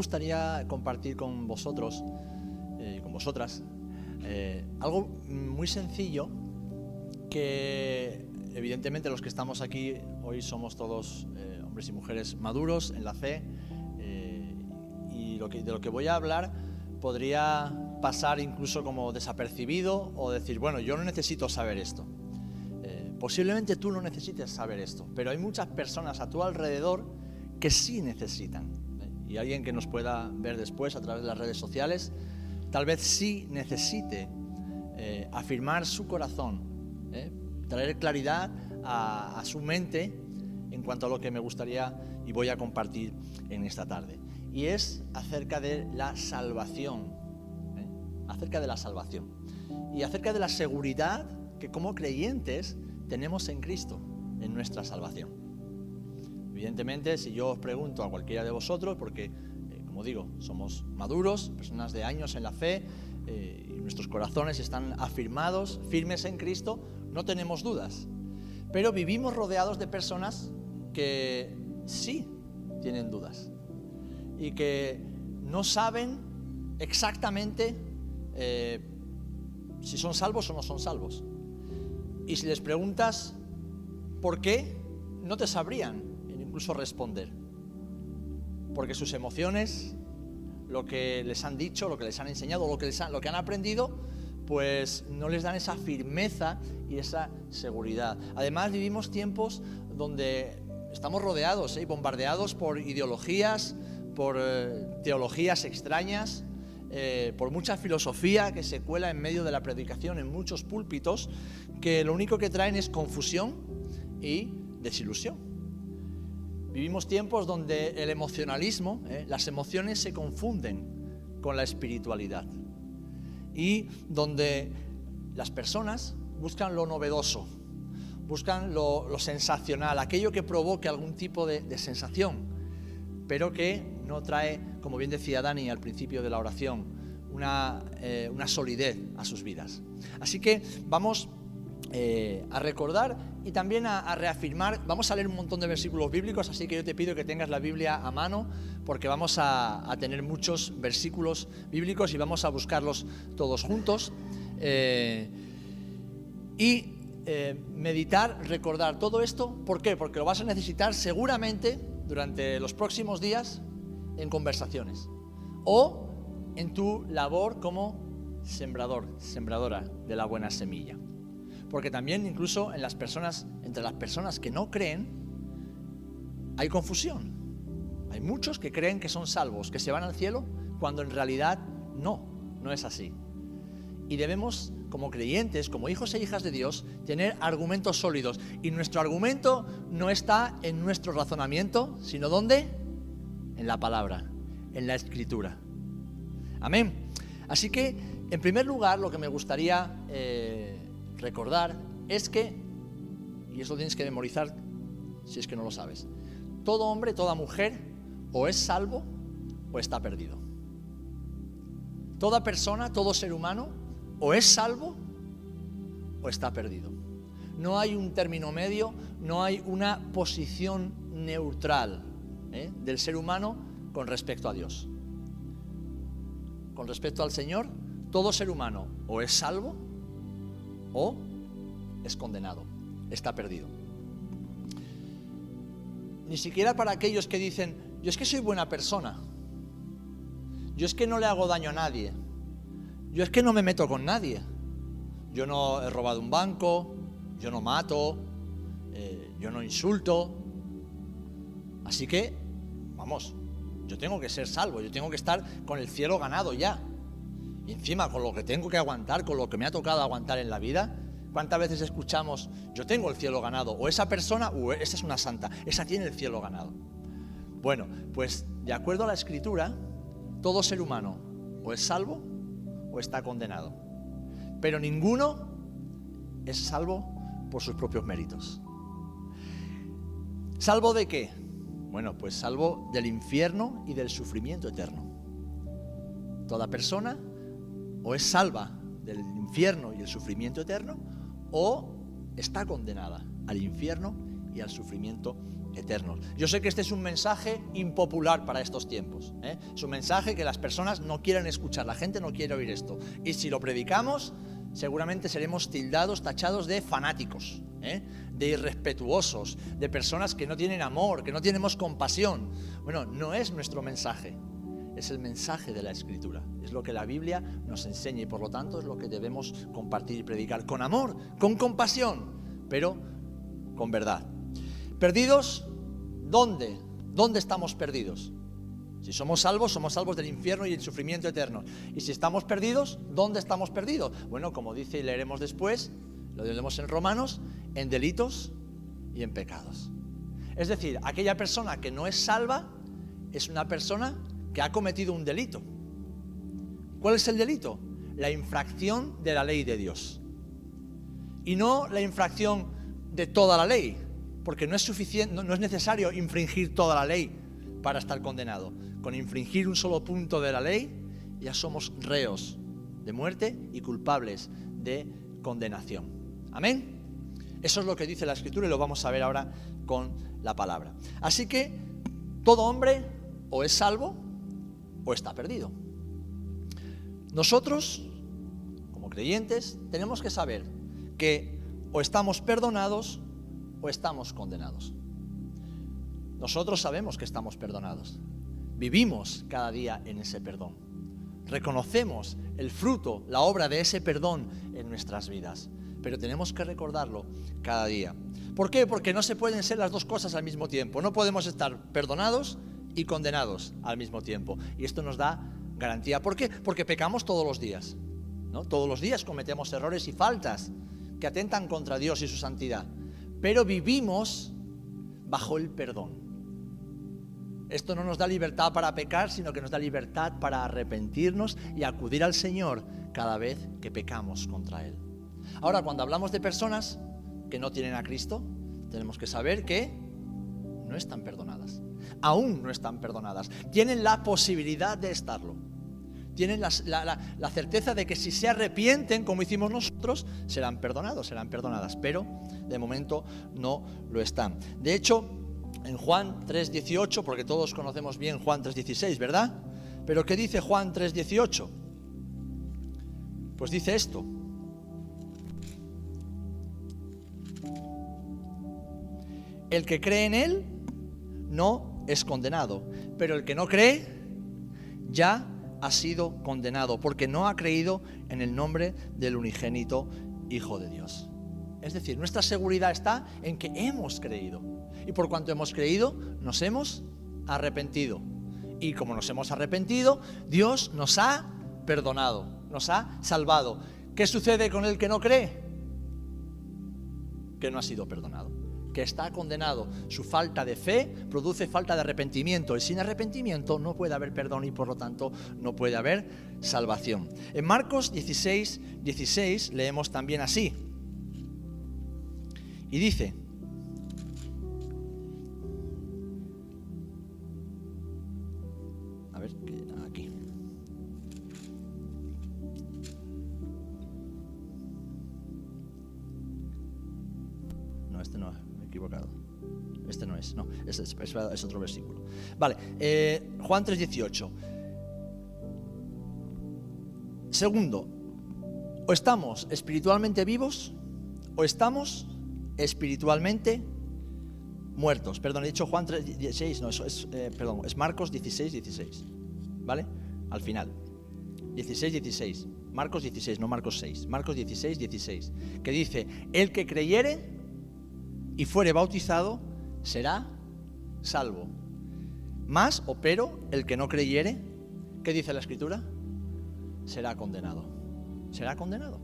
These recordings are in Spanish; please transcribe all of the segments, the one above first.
gustaría compartir con vosotros, con vosotras, algo muy sencillo que evidentemente los que estamos aquí hoy somos todos hombres y mujeres maduros en la fe, y de lo que voy a hablar podría pasar incluso como desapercibido o decir, bueno, yo no necesito saber esto. Posiblemente tú no necesites saber esto, pero hay muchas personas a tu alrededor que sí necesitan. Y alguien que nos pueda ver después a través de las redes sociales, tal vez sí necesite afirmar su corazón, traer claridad a su mente en cuanto a lo que me gustaría y voy a compartir en esta tarde. Y es acerca de la salvación, acerca de la salvación y acerca de la seguridad que como creyentes tenemos en Cristo, en nuestra salvación. Evidentemente, si yo os pregunto a cualquiera de vosotros, porque, como digo, somos maduros, personas de años en la fe, y nuestros corazones están afirmados, firmes en Cristo, no tenemos dudas. Pero vivimos rodeados de personas que sí tienen dudas y que no saben exactamente si son salvos o no son salvos. Y si les preguntas por qué, no te sabrían incluso responder, porque sus emociones, lo que les han dicho, lo que les han enseñado, lo que han aprendido, pues no les dan esa firmeza y esa seguridad. Además, vivimos tiempos donde estamos rodeados y bombardeados por ideologías, por teologías extrañas, por mucha filosofía que se cuela en medio de la predicación en muchos púlpitos, que lo único que traen es confusión y desilusión. Vivimos tiempos donde el emocionalismo, las emociones se confunden con la espiritualidad, y donde las personas buscan lo novedoso, buscan lo sensacional, aquello que provoque algún tipo de sensación, pero que no trae, como bien decía Dani al principio de la oración, una solidez a sus vidas. Así que vamos a recordar y también a reafirmar. Vamos a leer un montón de versículos bíblicos, así que yo te pido que tengas la Biblia a mano, porque vamos a tener muchos versículos bíblicos y vamos a buscarlos todos juntos. Meditar, recordar todo esto. ¿Por qué? Porque lo vas a necesitar seguramente durante los próximos días en conversaciones o en tu labor como sembradora de la buena semilla. Porque también incluso entre las personas que no creen hay confusión. Hay muchos que creen que son salvos, que se van al cielo, cuando en realidad no es así. Y debemos, como creyentes, como hijos e hijas de Dios, tener argumentos sólidos. Y nuestro argumento no está en nuestro razonamiento, sino ¿dónde? En la palabra, en la Escritura. Amén. Así que, en primer lugar, lo que me gustaría recordar es que, y eso tienes que memorizar si es que no lo sabes, todo hombre, toda mujer o es salvo o está perdido. Toda persona, todo ser humano o es salvo o está perdido. No hay un término medio, no hay una posición neutral del ser humano con respecto a Dios. Con respecto al Señor, todo ser humano o es salvo o es condenado, está perdido. Ni siquiera para aquellos que dicen, yo es que soy buena persona, yo es que no le hago daño a nadie, yo es que no me meto con nadie, yo no he robado un banco, yo no mato, yo no insulto, así que, vamos, yo tengo que ser salvo, yo tengo que estar con el cielo ganado ya. Y encima, con lo que tengo que aguantar, con lo que me ha tocado aguantar en la vida, ¿cuántas veces escuchamos, yo tengo el cielo ganado? O esa persona, esa es una santa, esa tiene el cielo ganado. Bueno, pues de acuerdo a la Escritura, todo ser humano o es salvo o está condenado. Pero ninguno es salvo por sus propios méritos. ¿Salvo de qué? Bueno, pues salvo del infierno y del sufrimiento eterno. Toda persona o es salva del infierno y el sufrimiento eterno o está condenada al infierno y al sufrimiento eternos. Yo sé que este es un mensaje impopular para estos tiempos, ¿eh? Es un mensaje que las personas no quieren escuchar, la gente no quiere oír esto. Y si lo predicamos, seguramente seremos tildados, tachados de fanáticos, ¿eh? De irrespetuosos, de personas que no tienen amor, que no tenemos compasión. Bueno, no es nuestro mensaje, es el mensaje de la Escritura. Es lo que la Biblia nos enseña y por lo tanto es lo que debemos compartir y predicar con amor, con compasión, pero con verdad. ¿Perdidos? ¿Dónde? ¿Dónde estamos perdidos? Si somos salvos del infierno y el sufrimiento eterno. Y si estamos perdidos, ¿dónde estamos perdidos? Bueno, como dice y leeremos después, lo leemos en Romanos, en delitos y en pecados. Es decir, aquella persona que no es salva es una persona que ha cometido un delito. ¿Cuál es el delito? La infracción de la ley de Dios. Y no la infracción de toda la ley, porque no es suficiente, no es necesario infringir toda la ley para estar condenado. Con infringir un solo punto de la ley ya somos reos de muerte y culpables de condenación. Amén. Eso es lo que dice la Escritura y lo vamos a ver ahora con la palabra. Así que todo hombre o es salvo o está perdido. Nosotros, como creyentes, tenemos que saber que o estamos perdonados o estamos condenados. Nosotros sabemos que estamos perdonados. Vivimos cada día en ese perdón. Reconocemos el fruto, la obra de ese perdón en nuestras vidas. Pero tenemos que recordarlo cada día. ¿Por qué? Porque no se pueden ser las dos cosas al mismo tiempo. No podemos estar perdonados y condenados al mismo tiempo. Y esto nos da garantía. ¿Por qué? Porque pecamos todos los días, ¿no? Todos los días cometemos errores y faltas que atentan contra Dios y su santidad. Pero vivimos bajo el perdón. Esto no nos da libertad para pecar, sino que nos da libertad para arrepentirnos y acudir al Señor cada vez que pecamos contra Él. Ahora, cuando hablamos de personas que no tienen a Cristo, tenemos que saber que no están perdonadas. Aún no están perdonadas. Tienen la posibilidad de estarlo. Tienen la certeza de que si se arrepienten, como hicimos nosotros, serán perdonados, serán perdonadas. Pero de momento no lo están. De hecho, en Juan 3:18, porque todos conocemos bien Juan 3:16, ¿verdad? Pero ¿qué dice Juan 3:18? Pues dice esto. El que cree en Él no es condenado, pero el que no cree ya ha sido condenado, porque no ha creído en el nombre del unigénito Hijo de Dios. Es decir, nuestra seguridad está en que hemos creído. Y por cuanto hemos creído, nos hemos arrepentido. Y como nos hemos arrepentido, Dios nos ha perdonado, nos ha salvado. ¿Qué sucede con el que no cree? Que no ha sido perdonado, que está condenado. Su falta de fe produce falta de arrepentimiento. Y sin arrepentimiento no puede haber perdón y por lo tanto no puede haber salvación. En Marcos 16:16 leemos también así. Y dice: a ver, aquí. No, este no, me he equivocado. Este no es, no, es otro versículo. Vale, Juan 3:18. Segundo, o estamos espiritualmente vivos o estamos espiritualmente muertos. Perdón, he dicho Juan 3:16, no, eso es, es Marcos 16:16, ¿vale? Al final, 16:16, Marcos 16, no Marcos 6, Marcos 16:16, que dice: el que creyere y fuere bautizado será salvo. Mas, o pero, el que no creyere, ¿qué dice la Escritura? Será condenado. Será condenado.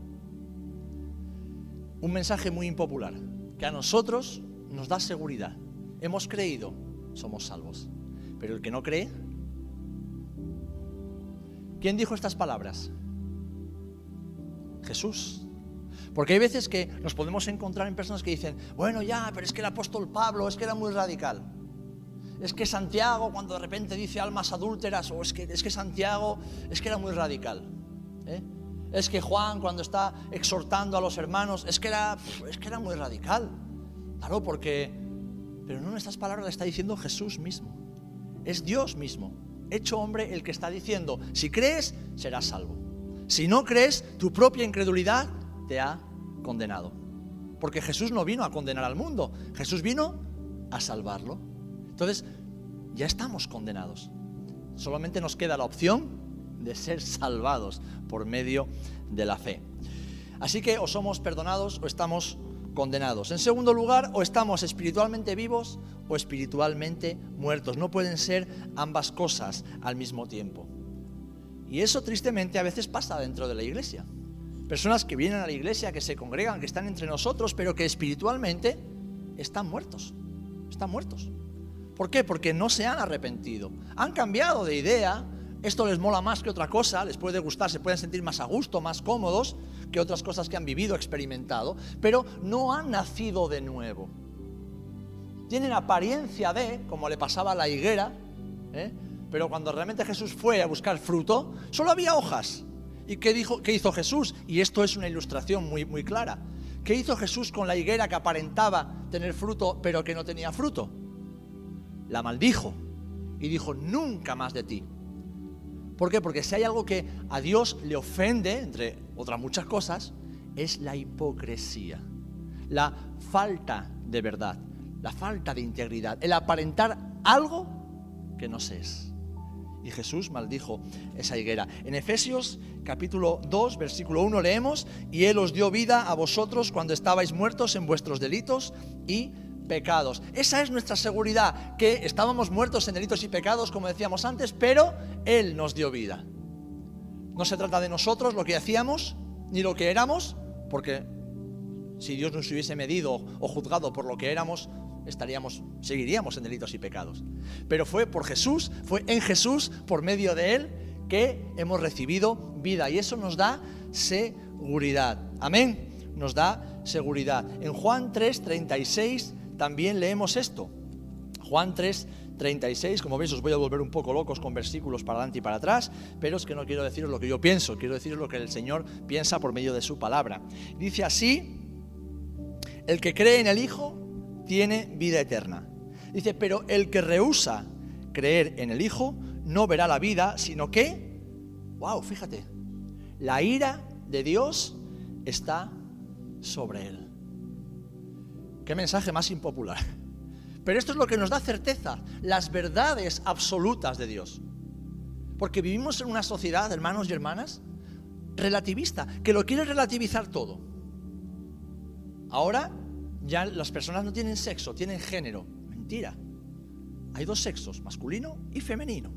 Un mensaje muy impopular, que a nosotros nos da seguridad. Hemos creído, somos salvos. Pero el que no cree, ¿quién dijo estas palabras? Jesús. Porque hay veces que nos podemos encontrar en personas que dicen: bueno, ya, pero es que el apóstol Pablo es que era muy radical. Es que Santiago, cuando de repente dice almas adúlteras, o es que Santiago es que era muy radical. Es que Juan, cuando está exhortando a los hermanos, es que era muy radical. Claro, porque Pero no, estas palabras las está diciendo Jesús mismo. Es Dios mismo, hecho hombre, el que está diciendo: si crees, serás salvo. Si no crees, tu propia incredulidad te ha condenado. Porque Jesús no vino a condenar al mundo, Jesús vino a salvarlo. Entonces, ya estamos condenados. Solamente nos queda la opción de ser salvados por medio de la fe. Así que o somos perdonados o estamos condenados. En segundo lugar, o estamos espiritualmente vivos o espiritualmente muertos. No pueden ser ambas cosas al mismo tiempo. Y eso tristemente a veces pasa dentro de la iglesia. Personas que vienen a la iglesia, que se congregan, que están entre nosotros, pero que espiritualmente están muertos. Están muertos. ¿Por qué? Porque no se han arrepentido. Han cambiado de idea. Esto les mola más que otra cosa, les puede gustar, se pueden sentir más a gusto, más cómodos que otras cosas que han vivido, experimentado, pero no han nacido de nuevo. Tienen apariencia de, como le pasaba a la higuera, pero cuando realmente Jesús fue a buscar fruto, solo había hojas. ¿Y qué hizo Jesús? Y esto es una ilustración muy, muy clara. ¿Qué hizo Jesús con la higuera que aparentaba tener fruto, pero que no tenía fruto? La maldijo y dijo: nunca más de ti. ¿Por qué? Porque si hay algo que a Dios le ofende, entre otras muchas cosas, es la hipocresía, la falta de verdad, la falta de integridad, el aparentar algo que no se es. Y Jesús maldijo esa higuera. En Efesios capítulo 2, versículo 1 leemos: y Él os dio vida a vosotros cuando estabais muertos en vuestros delitos y pecados. Esa es nuestra seguridad, que estábamos muertos en delitos y pecados, como decíamos antes, pero Él nos dio vida. No se trata de nosotros, lo que hacíamos, ni lo que éramos, porque si Dios nos hubiese medido o juzgado por lo que éramos, seguiríamos en delitos y pecados. Pero fue por Jesús, fue en Jesús, por medio de Él, que hemos recibido vida. Y eso nos da seguridad. Amén. Nos da seguridad. En Juan 3:36 también leemos esto. Juan 3:36, como veis os voy a volver un poco locos con versículos para adelante y para atrás, pero es que no quiero deciros lo que yo pienso, quiero deciros lo que el Señor piensa por medio de su palabra. Dice así: el que cree en el Hijo tiene vida eterna. Dice: pero el que rehúsa creer en el Hijo no verá la vida, sino que, fíjate, la ira de Dios está sobre él. Qué mensaje más impopular. Pero esto es lo que nos da certeza, las verdades absolutas de Dios. Porque vivimos en una sociedad, hermanos y hermanas, relativista, que lo quiere relativizar todo. Ahora ya las personas no tienen sexo, tienen género. Mentira. Hay dos sexos, masculino y femenino.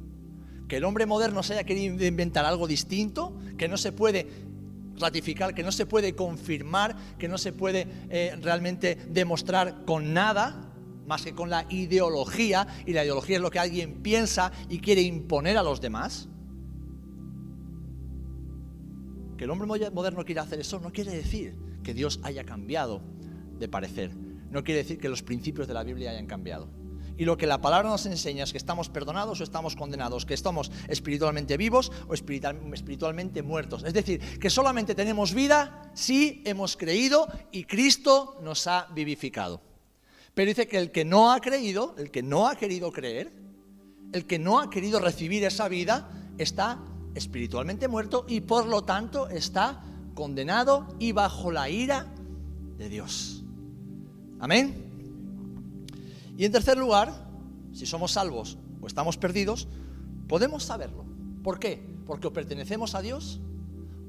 Que el hombre moderno se haya querido inventar algo distinto, que no se puede ratificar, que no se puede confirmar, que no se puede realmente demostrar con nada más que con la ideología, y la ideología es lo que alguien piensa y quiere imponer a los demás. Que el hombre moderno quiera hacer eso no quiere decir que Dios haya cambiado de parecer, no quiere decir que los principios de la Biblia hayan cambiado. Y lo que la palabra nos enseña es que estamos perdonados o estamos condenados, que estamos espiritualmente vivos o espiritualmente muertos. Es decir, que solamente tenemos vida si hemos creído y Cristo nos ha vivificado. Pero dice que el que no ha creído, el que no ha querido creer, el que no ha querido recibir esa vida, está espiritualmente muerto y por lo tanto está condenado y bajo la ira de Dios. Amén. Y en tercer lugar, si somos salvos o estamos perdidos, podemos saberlo. ¿Por qué? Porque o pertenecemos a Dios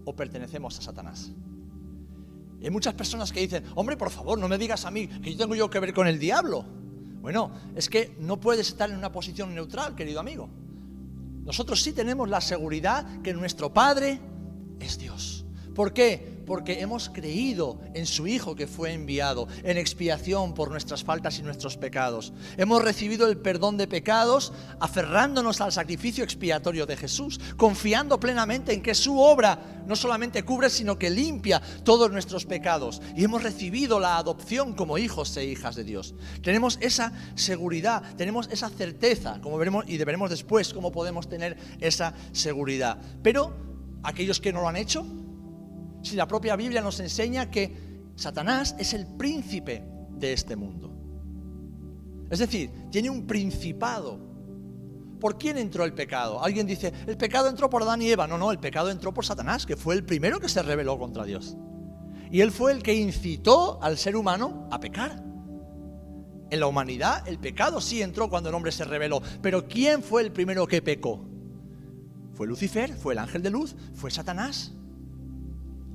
o pertenecemos a Satanás. Y hay muchas personas que dicen: hombre, por favor, no me digas a mí que tengo yo que ver con el diablo. Bueno, es que no puedes estar en una posición neutral, querido amigo. Nosotros sí tenemos la seguridad que nuestro Padre es Dios. ¿Por qué? Porque hemos creído en su Hijo que fue enviado en expiación por nuestras faltas y nuestros pecados. Hemos recibido el perdón de pecados aferrándonos al sacrificio expiatorio de Jesús, confiando plenamente en que su obra no solamente cubre, sino que limpia todos nuestros pecados. Y hemos recibido la adopción como hijos e hijas de Dios. Tenemos esa seguridad, tenemos esa certeza, como veremos y veremos después cómo podemos tener esa seguridad. Pero aquellos que no lo han hecho, si la propia Biblia nos enseña que Satanás es el príncipe de este mundo. Es decir, tiene un principado. ¿Por quién entró el pecado? Alguien dice, el pecado entró por Adán y Eva. No, el pecado entró por Satanás, que fue el primero que se rebeló contra Dios. Y él fue el que incitó al ser humano a pecar. En la humanidad, el pecado sí entró cuando el hombre se rebeló. Pero ¿quién fue el primero que pecó? Fue Lucifer, fue el ángel de luz, fue Satanás.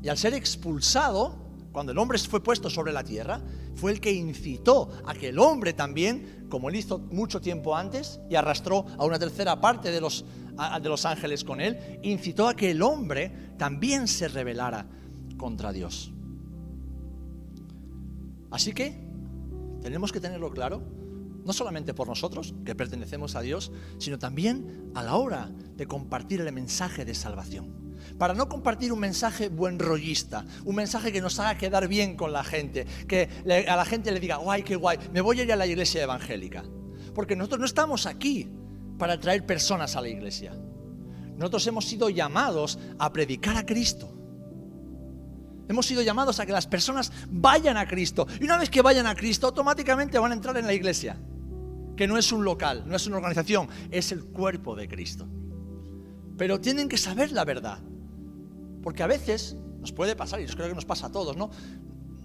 Y al ser expulsado, cuando el hombre fue puesto sobre la tierra, fue el que incitó a que el hombre también, como él hizo mucho tiempo antes, y arrastró a una tercera parte de los ángeles con él, incitó a que el hombre también se rebelara contra Dios. Así que tenemos que tenerlo claro, no solamente por nosotros, que pertenecemos a Dios, sino también a la hora de compartir el mensaje de salvación. Para no compartir un mensaje buenrollista, un mensaje que nos haga quedar bien con la gente, que a la gente le diga, guay, qué guay, me voy a ir a la iglesia evangélica. Porque nosotros no estamos aquí para traer personas a la iglesia. Nosotros hemos sido llamados a predicar a Cristo. Hemos sido llamados a que las personas vayan a Cristo. Y una vez que vayan a Cristo, automáticamente van a entrar en la iglesia. Que no es un local, no es una organización, es el cuerpo de Cristo. Pero tienen que saber la verdad. Porque a veces nos puede pasar, y yo creo que nos pasa a todos, ¿no?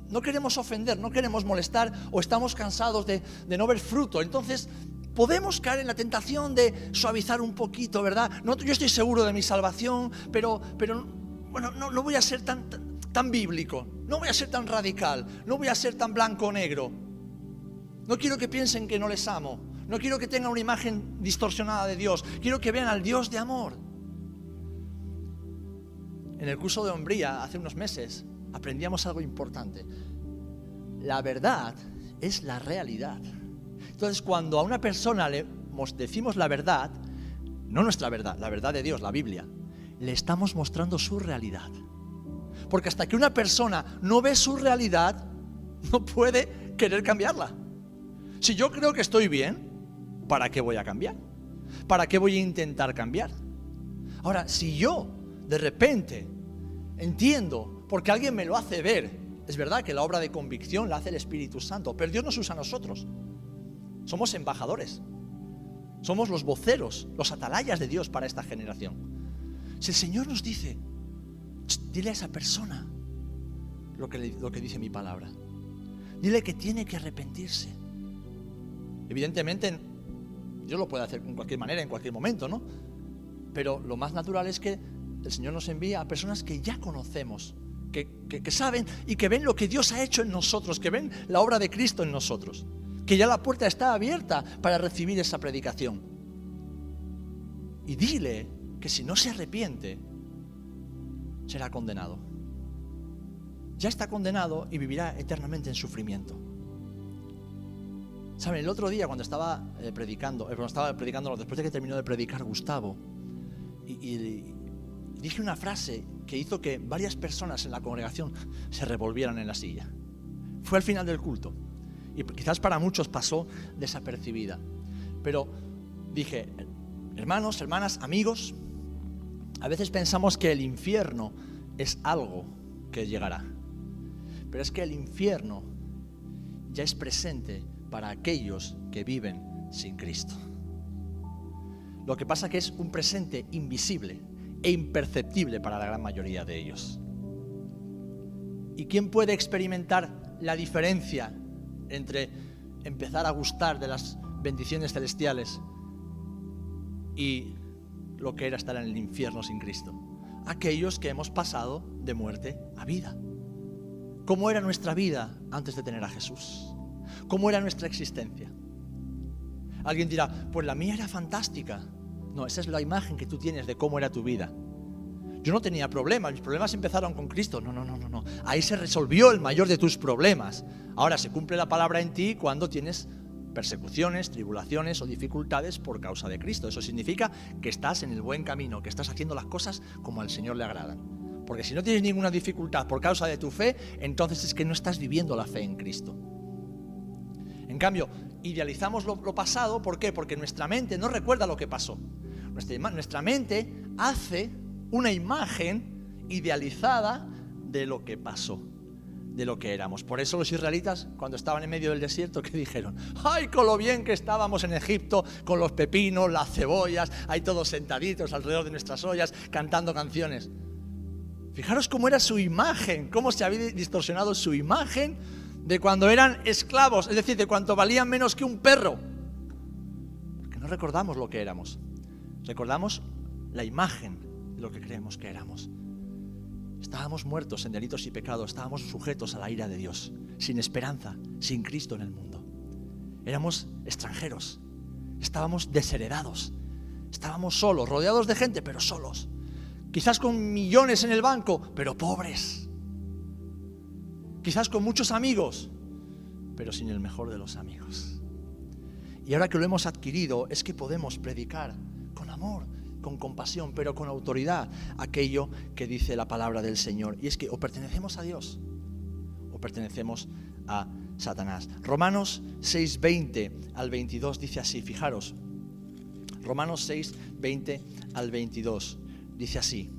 No queremos ofender, no queremos molestar, o estamos cansados de no ver fruto. Entonces podemos caer en la tentación de suavizar un poquito, ¿verdad? No, yo estoy seguro de mi salvación, pero bueno, no voy a ser tan bíblico, no voy a ser tan radical, no voy a ser tan blanco o negro. No quiero que piensen que no les amo, no quiero que tengan una imagen distorsionada de Dios, quiero que vean al Dios de amor. En el curso de hombría, hace unos meses, aprendíamos algo importante. La verdad es la realidad. Entonces, cuando a una persona le decimos la verdad, no nuestra verdad, la verdad de Dios, la Biblia, le estamos mostrando su realidad. Porque hasta que una persona no ve su realidad, no puede querer cambiarla. Si yo creo que estoy bien, ¿para qué voy a cambiar? ¿Para qué voy a intentar cambiar? Ahora, si yo de repente entiendo, porque alguien me lo hace ver, es verdad que la obra de convicción la hace el Espíritu Santo, pero Dios nos usa a nosotros. Somos embajadores, somos los voceros, los atalayas de Dios para esta generación. Si el Señor nos dice, dile a esa persona lo que dice mi palabra, dile que tiene que arrepentirse. Evidentemente Dios lo puede hacer en cualquier manera, en cualquier momento, ¿no? Pero lo más natural es que el Señor nos envía a personas que ya conocemos, que saben y que ven lo que Dios ha hecho en nosotros, que ven la obra de Cristo en nosotros, que ya la puerta está abierta para recibir esa predicación. Y dile que si no se arrepiente, será condenado. Ya está condenado y vivirá eternamente en sufrimiento. ¿Saben? El otro día cuando estaba predicando, después de que terminó de predicar Gustavo, y dije una frase que hizo que varias personas en la congregación se revolvieran en la silla. Fue al final del culto y quizás para muchos pasó desapercibida. Pero dije, hermanos, hermanas, amigos, a veces pensamos que el infierno es algo que llegará. Pero es que el infierno ya es presente para aquellos que viven sin Cristo. Lo que pasa que es un presente invisible e imperceptible para la gran mayoría de ellos. ¿Y quién puede experimentar la diferencia entre empezar a gustar de las bendiciones celestiales y lo que era estar en el infierno sin Cristo? Aquellos que hemos pasado de muerte a vida. ¿Cómo era nuestra vida antes de tener a Jesús? ¿Cómo era nuestra existencia? Alguien dirá, pues la mía era fantástica. No, esa es la imagen que tú tienes de cómo era tu vida. Yo no tenía problemas, mis problemas empezaron con Cristo. No. Ahí se resolvió el mayor de tus problemas. Ahora se cumple la palabra en ti cuando tienes persecuciones, tribulaciones o dificultades por causa de Cristo. Eso significa que estás en el buen camino, que estás haciendo las cosas como al Señor le agradan. Porque si no tienes ninguna dificultad por causa de tu fe, entonces es que no estás viviendo la fe en Cristo. En cambio, idealizamos lo pasado, ¿por qué? Porque nuestra mente no recuerda lo que pasó. Nuestra mente hace una imagen idealizada de lo que pasó. de lo que éramos. Por eso los israelitas, cuando estaban en medio del desierto, ¿qué dijeron? ¡Ay, con lo bien que estábamos en Egipto, con los pepinos, las cebollas, ahí todos sentaditos alrededor de nuestras ollas, cantando canciones! Fijaros cómo era su imagen, cómo se había distorsionado su imagen de cuando eran esclavos, es decir, de cuando valían menos que un perro. Porque no recordamos lo que éramos, recordamos la imagen de lo que creemos que éramos. Estábamos muertos en delitos y pecados, estábamos sujetos a la ira de Dios, sin esperanza, sin Cristo en el mundo. Éramos extranjeros, estábamos desheredados, estábamos solos, rodeados de gente, pero solos. Quizás con millones en el banco, pero pobres. Quizás con muchos amigos, pero sin el mejor de los amigos. Y ahora que lo hemos adquirido, es que podemos predicar con amor, con compasión, pero con autoridad, aquello que dice la palabra del Señor. Y es que o pertenecemos a Dios o pertenecemos a Satanás. Romanos 6, 20 al 22 dice así, fijaros. Romanos 6, 20 al 22 dice así.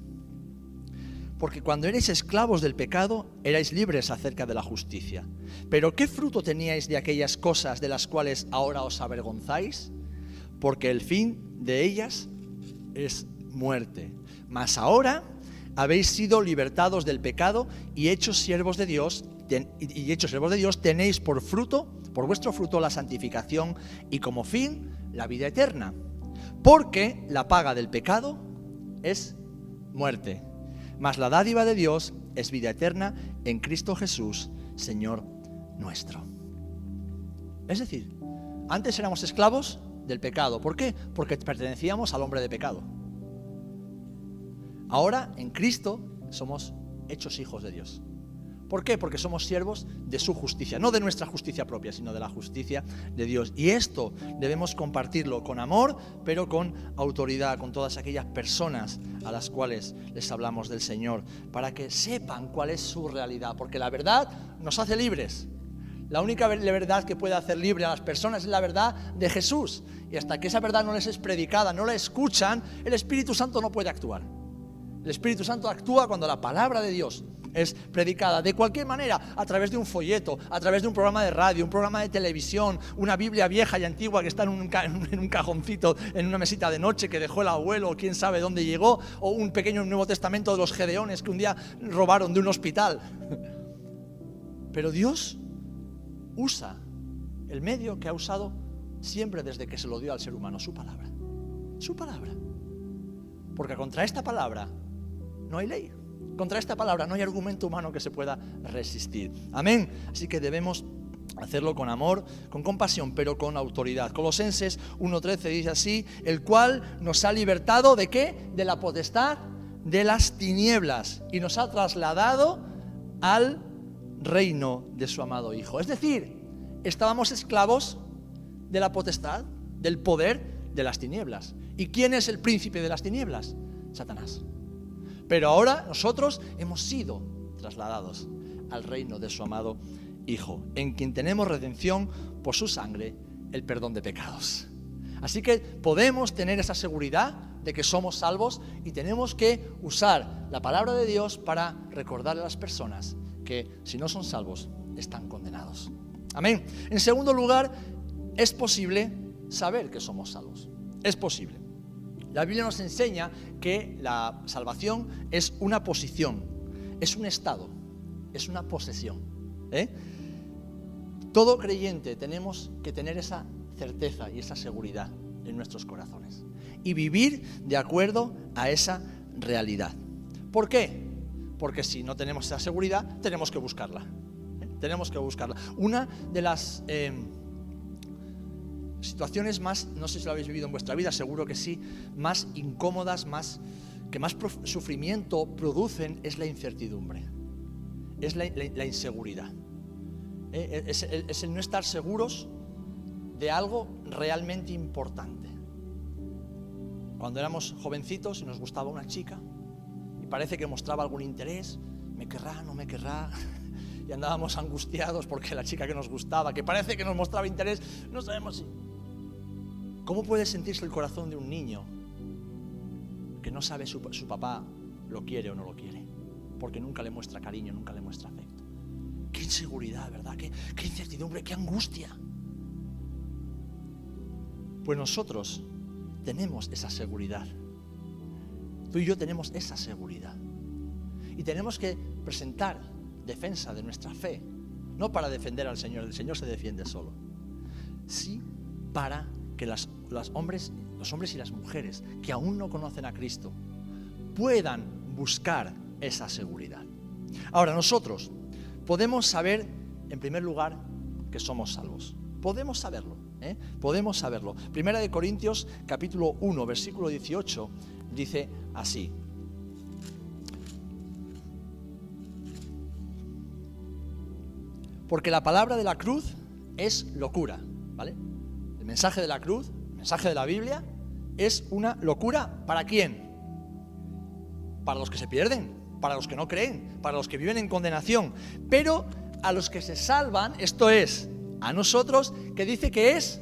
Porque cuando erais esclavos del pecado, erais libres acerca de la justicia. Pero ¿qué fruto teníais de aquellas cosas de las cuales ahora os avergonzáis? Porque el fin de ellas es muerte. Mas ahora habéis sido libertados del pecado y hechos siervos de Dios, tenéis por fruto, por vuestro fruto, la santificación y como fin la vida eterna. Porque la paga del pecado es muerte, mas la dádiva de Dios es vida eterna en Cristo Jesús, Señor nuestro. Es decir, antes éramos esclavos del pecado. ¿Por qué? Porque pertenecíamos al hombre de pecado. Ahora, en Cristo, somos hechos hijos de Dios. ¿Por qué? Porque somos siervos de su justicia, no de nuestra justicia propia, sino de la justicia de Dios. Y esto debemos compartirlo con amor, pero con autoridad, con todas aquellas personas a las cuales les hablamos del Señor, para que sepan cuál es su realidad, porque la verdad nos hace libres. La única verdad que puede hacer libre a las personas es la verdad de Jesús. Y hasta que esa verdad no les es predicada, no la escuchan, el Espíritu Santo no puede actuar. El Espíritu Santo actúa cuando la palabra de Dios es predicada de cualquier manera, a través de un folleto, a través de un programa de radio, un programa de televisión, una Biblia vieja y antigua que está en un cajoncito, en una mesita de noche que dejó el abuelo, o quién sabe dónde llegó, o un pequeño Nuevo Testamento de los Gedeones que un día robaron de un hospital. Pero Dios usa el medio que ha usado siempre desde que se lo dio al ser humano, su palabra. Su palabra. Porque contra esta palabra no hay ley. Contra esta palabra no hay argumento humano que se pueda resistir. Amén. Así que debemos hacerlo con amor, con compasión, pero con autoridad. Colosenses 1:13 dice así: el cual nos ha libertado ¿de qué? De la potestad de las tinieblas y nos ha trasladado al reino de su amado Hijo. Es decir, estábamos esclavos de la potestad, del poder de las tinieblas. ¿Y quién es el príncipe de las tinieblas? Satanás. Pero ahora nosotros hemos sido trasladados al reino de su amado Hijo, en quien tenemos redención por su sangre, el perdón de pecados. Así que podemos tener esa seguridad de que somos salvos y tenemos que usar la palabra de Dios para recordarle a las personas que si no son salvos, están condenados. Amén. En segundo lugar, es posible saber que somos salvos. Es posible. La Biblia nos enseña que la salvación es una posición, es un estado, es una posesión. Todo creyente tenemos que tener esa certeza y esa seguridad en nuestros corazones y vivir de acuerdo a esa realidad. ¿Por qué? Porque si no tenemos esa seguridad, tenemos que buscarla. Tenemos que buscarla. Una de las situaciones más, no sé si lo habéis vivido en vuestra vida, seguro que sí, más incómodas, que más sufrimiento producen es la incertidumbre, es la inseguridad. Es el no estar seguros de algo realmente importante. Cuando éramos jovencitos y nos gustaba una chica y parece que mostraba algún interés, ¿me querrá, no me querrá? Y andábamos angustiados porque la chica que nos gustaba, que parece que nos mostraba interés, no sabemos si... ¿Cómo puede sentirse el corazón de un niño que no sabe su papá lo quiere o no lo quiere? Porque nunca le muestra cariño, nunca le muestra afecto. qué inseguridad, ¿verdad? Qué incertidumbre, qué angustia. Pues nosotros tenemos esa seguridad. Tú y yo tenemos esa seguridad. Y tenemos que presentar defensa de nuestra fe, no para defender al Señor, el Señor se defiende solo, sí para que los hombres y las mujeres que aún no conocen a Cristo puedan buscar esa seguridad. Ahora, nosotros podemos saber, en primer lugar, que somos salvos. Podemos saberlo, podemos saberlo. Primera de Corintios, capítulo 1, versículo 18, dice así. Porque la palabra de la cruz es locura, ¿vale? El mensaje de la cruz, el mensaje de la Biblia, es una locura. ¿Para quién? Para los que se pierden, para los que no creen, para los que viven en condenación. Pero a los que se salvan, esto es, a nosotros, que dice que es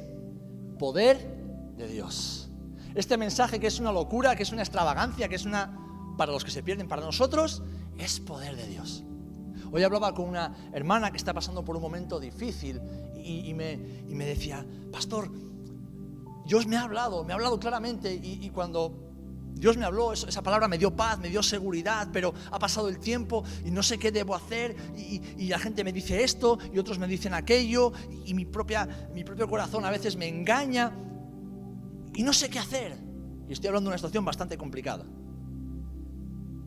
poder de Dios. Este mensaje que es una locura, que es una extravagancia, que es para los que se pierden, para nosotros, es poder de Dios. Hoy hablaba con una hermana que está pasando por un momento difícil y me decía, pastor, Dios me ha hablado claramente y cuando Dios me habló, esa palabra me dio paz, me dio seguridad, pero ha pasado el tiempo y no sé qué debo hacer y la gente me dice esto y otros me dicen aquello y mi propio corazón a veces me engaña y no sé qué hacer. Y estoy hablando de una situación bastante complicada.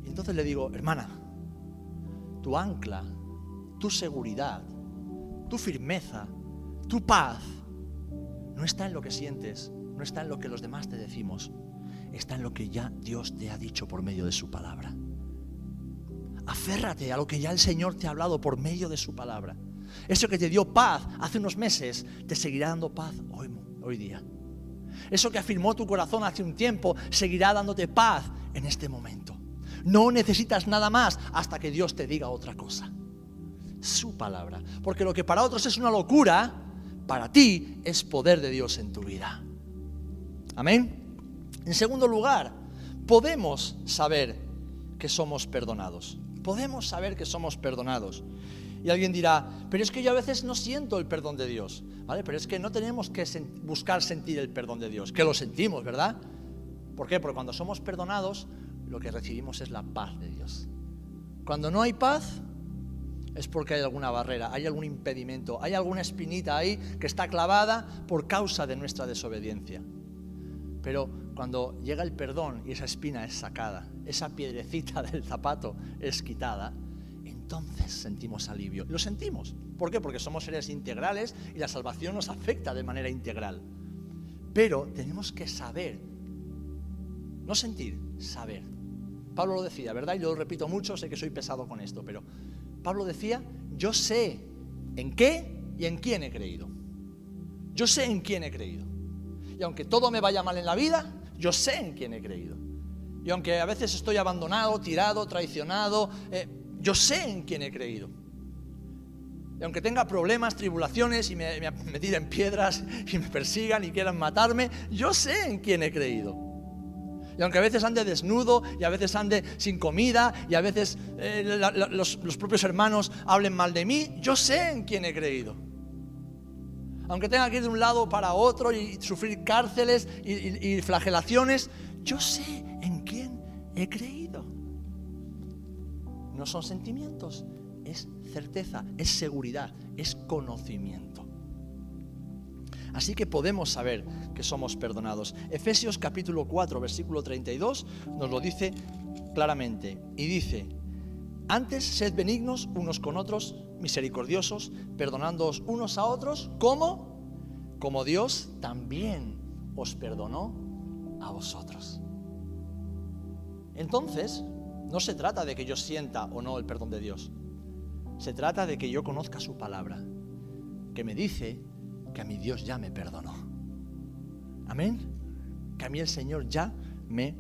Y entonces le digo, hermana, tu ancla, tu seguridad, tu firmeza, tu paz, no está en lo que sientes, no está en lo que los demás te decimos, está en lo que ya Dios te ha dicho por medio de su palabra. Aférrate a lo que ya el Señor te ha hablado por medio de su palabra. Eso que te dio paz hace unos meses, te seguirá dando paz hoy día. Eso que afirmó tu corazón hace un tiempo, seguirá dándote paz en este momento. No necesitas nada más hasta que Dios te diga otra cosa. Su palabra. Porque lo que para otros es una locura, para ti es poder de Dios en tu vida. Amén. En segundo lugar, podemos saber que somos perdonados. Podemos saber que somos perdonados. Y alguien dirá, pero es que yo a veces no siento el perdón de Dios, ¿vale? Pero es que no tenemos que buscar sentir el perdón de Dios, que lo sentimos, ¿verdad? ¿Por qué? Porque cuando somos perdonados, lo que recibimos es la paz de Dios. Cuando no hay paz, es porque hay alguna barrera, hay algún impedimento, hay alguna espinita ahí que está clavada por causa de nuestra desobediencia. Pero cuando llega el perdón y esa espina es sacada, esa piedrecita del zapato es quitada, entonces sentimos alivio. Lo sentimos. ¿Por qué? Porque somos seres integrales y la salvación nos afecta de manera integral. Pero tenemos que saber, no sentir, saber. Pablo lo decía, ¿verdad? Y yo lo repito mucho, sé que soy pesado con esto, pero Pablo decía, yo sé en qué y en quién he creído. Yo sé en quién he creído. Y aunque todo me vaya mal en la vida, yo sé en quién he creído. Y aunque a veces estoy abandonado, tirado, traicionado, yo sé en quién he creído. Y aunque tenga problemas, tribulaciones y me tiren piedras y me persigan y quieran matarme, yo sé en quién he creído. Y aunque a veces ande desnudo y a veces ande sin comida y a veces los propios hermanos hablen mal de mí, yo sé en quién he creído. Aunque tenga que ir de un lado para otro y sufrir cárceles y flagelaciones, yo sé en quién he creído. No son sentimientos, es certeza, es seguridad, es conocimiento. Así que podemos saber que somos perdonados. Efesios capítulo 4, versículo 32 nos lo dice claramente. Y dice, antes sed benignos unos con otros, misericordiosos, perdonándoos unos a otros, como Dios también os perdonó a vosotros. Entonces, no se trata de que yo sienta o no el perdón de Dios. Se trata de que yo conozca su palabra, que me dice que a mi Dios ya me perdonó. Amén. Que a mí el Señor ya me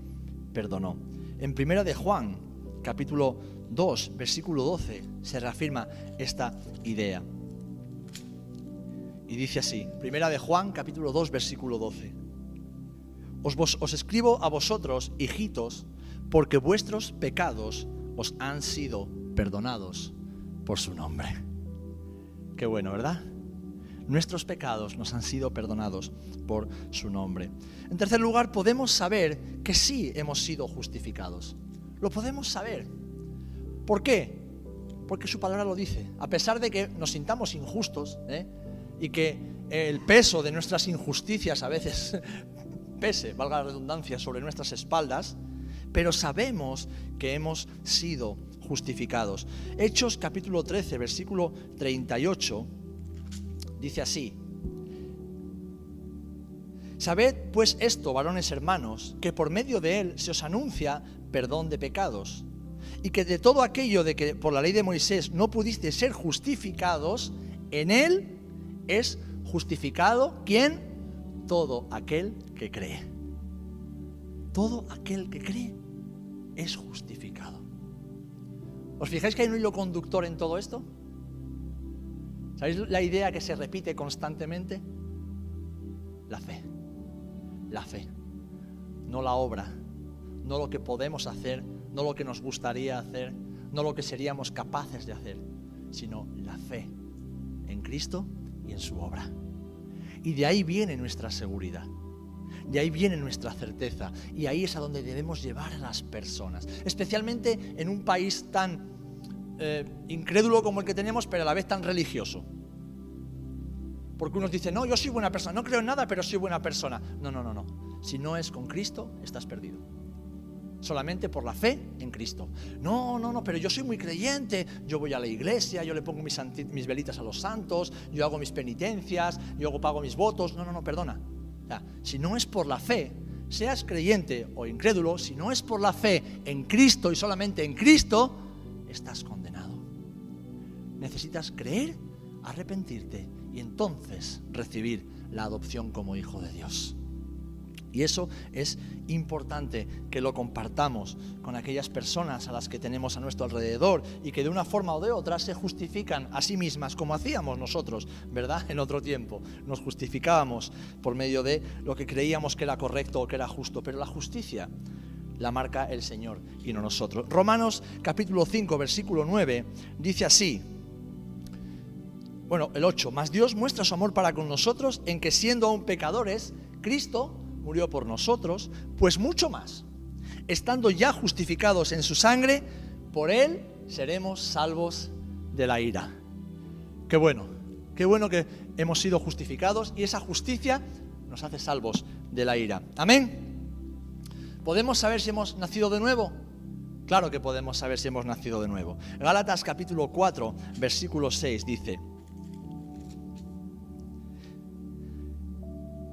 perdonó. En Primera de Juan, capítulo 2, versículo 12, se reafirma esta idea. Y dice así, Primera de Juan, capítulo 2, versículo 12. Os escribo a vosotros, hijitos, porque vuestros pecados os han sido perdonados por su nombre. Qué bueno, ¿verdad? Nuestros pecados nos han sido perdonados por su nombre. En tercer lugar, podemos saber que sí hemos sido justificados. Lo podemos saber. ¿Por qué? Porque su palabra lo dice. A pesar de que nos sintamos injustos, y que el peso de nuestras injusticias a veces pese, valga la redundancia, sobre nuestras espaldas, pero sabemos que hemos sido justificados. Hechos capítulo 13, versículo 38, dice así: Sabed pues esto, varones hermanos, que por medio de él se os anuncia perdón de pecados, y que de todo aquello de que por la ley de Moisés no pudisteis ser justificados, en él es justificado, ¿quién? Todo aquel que cree. Todo aquel que cree es justificado. ¿Os fijáis que hay un hilo conductor en todo esto? ¿Sabéis la idea que se repite constantemente? La fe. La fe. No la obra. No lo que podemos hacer, no lo que nos gustaría hacer, no lo que seríamos capaces de hacer, sino la fe en Cristo y en su obra. Y de ahí viene nuestra seguridad. De ahí viene nuestra certeza, y ahí es a donde debemos llevar a las personas, especialmente en un país tan incrédulo como el que tenemos, pero a la vez tan religioso. Porque unos dicen, no, yo soy buena persona, no creo en nada, pero soy buena persona. No. Si no es con Cristo, estás perdido. Solamente por la fe en Cristo. No, pero yo soy muy creyente, yo voy a la iglesia, yo le pongo mis velitas a los santos, yo hago mis penitencias, yo pago mis votos. No, perdona. O sea, si no es por la fe, seas creyente o incrédulo, si no es por la fe en Cristo y solamente en Cristo, estás condenado. Necesitas creer, arrepentirte y entonces recibir la adopción como hijo de Dios. Y eso es importante que lo compartamos con aquellas personas a las que tenemos a nuestro alrededor y que de una forma o de otra se justifican a sí mismas, como hacíamos nosotros, ¿verdad? En otro tiempo nos justificábamos por medio de lo que creíamos que era correcto o que era justo, pero la justicia la marca el Señor y no nosotros. Romanos capítulo 5, versículo 9, dice así, el 8, mas Dios muestra su amor para con nosotros en que siendo aún pecadores, Cristo murió por nosotros, pues mucho más, estando ya justificados en su sangre, por él seremos salvos de la ira. Qué bueno que hemos sido justificados y esa justicia nos hace salvos de la ira. Amén. ¿Podemos saber si hemos nacido de nuevo? Claro que podemos saber si hemos nacido de nuevo. Gálatas capítulo 4, versículo 6 dice: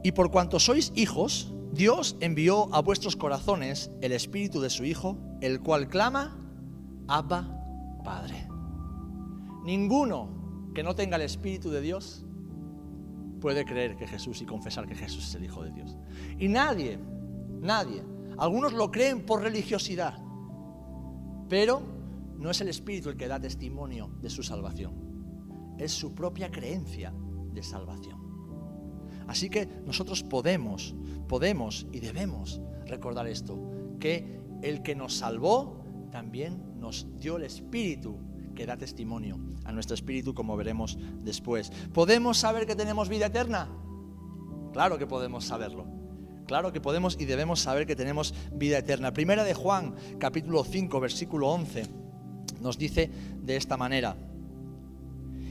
Y por cuanto sois hijos, Dios envió a vuestros corazones el Espíritu de su Hijo, el cual clama, Abba, Padre. Ninguno que no tenga el Espíritu de Dios puede creer que Jesús y confesar que Jesús es el Hijo de Dios. Y nadie, algunos lo creen por religiosidad, pero no es el Espíritu el que da testimonio de su salvación, es su propia creencia de salvación. Así que nosotros podemos y debemos recordar esto, que el que nos salvó también nos dio el Espíritu que da testimonio a nuestro espíritu, como veremos después. ¿Podemos saber que tenemos vida eterna? Claro que podemos saberlo. Claro que podemos y debemos saber que tenemos vida eterna. Primera de Juan, capítulo 5, versículo 11, nos dice de esta manera: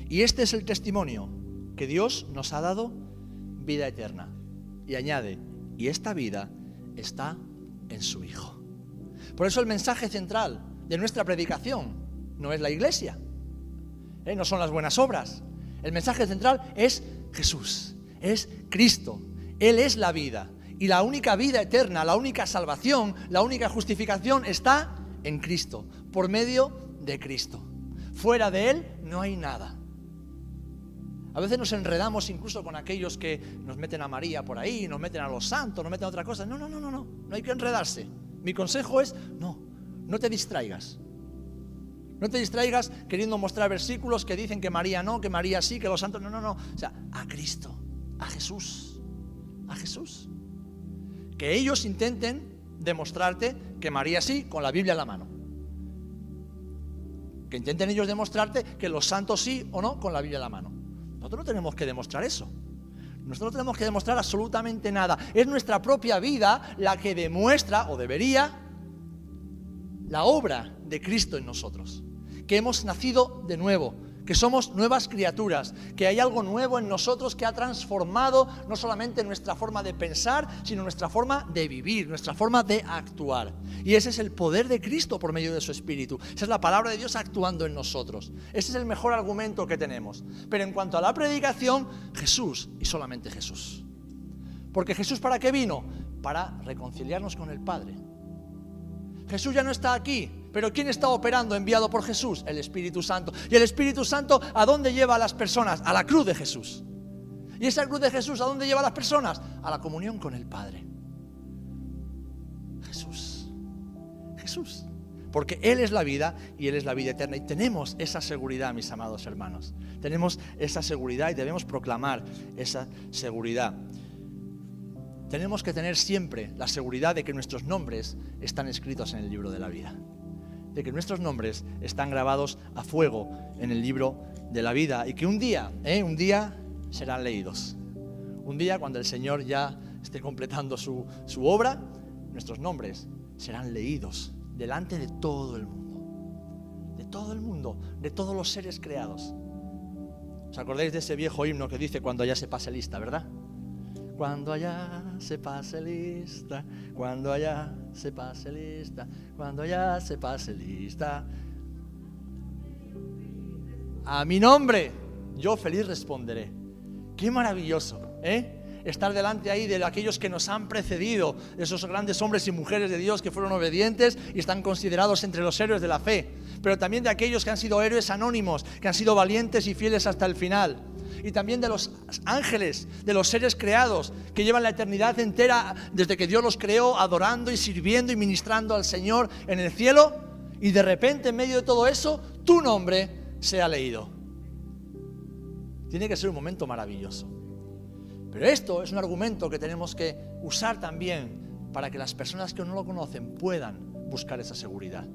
y este es el testimonio, que Dios nos ha dado vida eterna. Y añade, y esta vida está en su Hijo. Por eso el mensaje central de nuestra predicación no es la iglesia, no son las buenas obras. El mensaje central es Jesús, es Cristo. Él es la vida. Y la única vida eterna, la única salvación, la única justificación está en Cristo, por medio de Cristo. Fuera de Él no hay nada. A veces nos enredamos incluso con aquellos que nos meten a María por ahí, nos meten a los santos, nos meten a otra cosa. No hay que enredarse. Mi consejo es, no te distraigas. No te distraigas queriendo mostrar versículos que dicen que María no, que María sí, que los santos no. O sea, a Cristo, a Jesús. Que ellos intenten demostrarte que María sí, con la Biblia en la mano. Que intenten ellos demostrarte que los santos sí o no, con la Biblia en la mano. Nosotros no tenemos que demostrar eso. Nosotros no tenemos que demostrar absolutamente nada. Es nuestra propia vida la que demuestra, o debería, la obra de Cristo en nosotros. Que hemos nacido de nuevo, que somos nuevas criaturas, que hay algo nuevo en nosotros que ha transformado no solamente nuestra forma de pensar, sino nuestra forma de vivir, nuestra forma de actuar. Y ese es el poder de Cristo por medio de su Espíritu. Esa es la palabra de Dios actuando en nosotros. Ese es el mejor argumento que tenemos. Pero en cuanto a la predicación, Jesús y solamente Jesús. Porque Jesús, ¿para qué vino? Para reconciliarnos con el Padre. Jesús ya no está aquí, pero ¿quién está operando enviado por Jesús? El Espíritu Santo. ¿Y el Espíritu Santo a dónde lleva a las personas? A la cruz de Jesús. ¿Y esa cruz de Jesús a dónde lleva a las personas? A la comunión con el Padre. Jesús. Jesús. Porque Él es la vida y Él es la vida eterna. Y tenemos esa seguridad, mis amados hermanos. Tenemos esa seguridad y debemos proclamar esa seguridad. Tenemos que tener siempre la seguridad de que nuestros nombres están escritos en el libro de la vida. De que nuestros nombres están grabados a fuego en el libro de la vida. Y que un día serán leídos. Un día, cuando el Señor ya esté completando su obra, nuestros nombres serán leídos delante de todo el mundo. De todo el mundo, de todos los seres creados. ¿Os acordáis de ese viejo himno que dice cuando allá se pase lista, verdad? Cuando allá se pase lista, cuando allá se pase lista, cuando allá se pase lista. A mi nombre yo feliz responderé. Qué maravilloso, estar delante ahí de aquellos que nos han precedido, esos grandes hombres y mujeres de Dios que fueron obedientes y están considerados entre los héroes de la fe, pero también de aquellos que han sido héroes anónimos, que han sido valientes y fieles hasta el final. Y también de los ángeles, de los seres creados, que llevan la eternidad entera desde que Dios los creó, adorando y sirviendo y ministrando al Señor en el cielo, y de repente en medio de todo eso, tu nombre sea leído. Tiene que ser un momento maravilloso. Pero esto es un argumento que tenemos que usar también para que las personas que no lo conocen puedan buscar esa seguridad.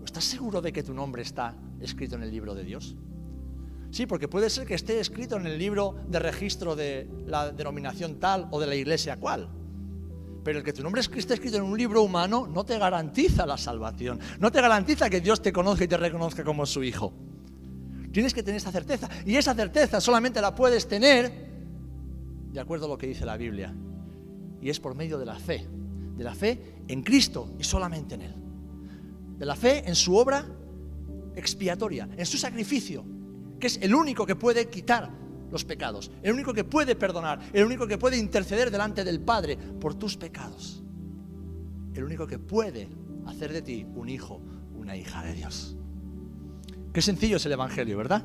¿Estás seguro de que tu nombre está escrito en el libro de Dios? Sí, porque puede ser que esté escrito en el libro de registro de la denominación tal o de la iglesia cual. Pero el que tu nombre esté escrito en un libro humano no te garantiza la salvación. No te garantiza que Dios te conozca y te reconozca como su hijo. Tienes que tener esa certeza. Y esa certeza solamente la puedes tener de acuerdo a lo que dice la Biblia. Y es por medio de la fe. De la fe en Cristo y solamente en Él. De la fe en su obra expiatoria, en su sacrificio, que es el único que puede quitar los pecados, el único que puede perdonar, el único que puede interceder delante del Padre por tus pecados, el único que puede hacer de ti un hijo, una hija de Dios. Qué sencillo es el Evangelio, ¿verdad?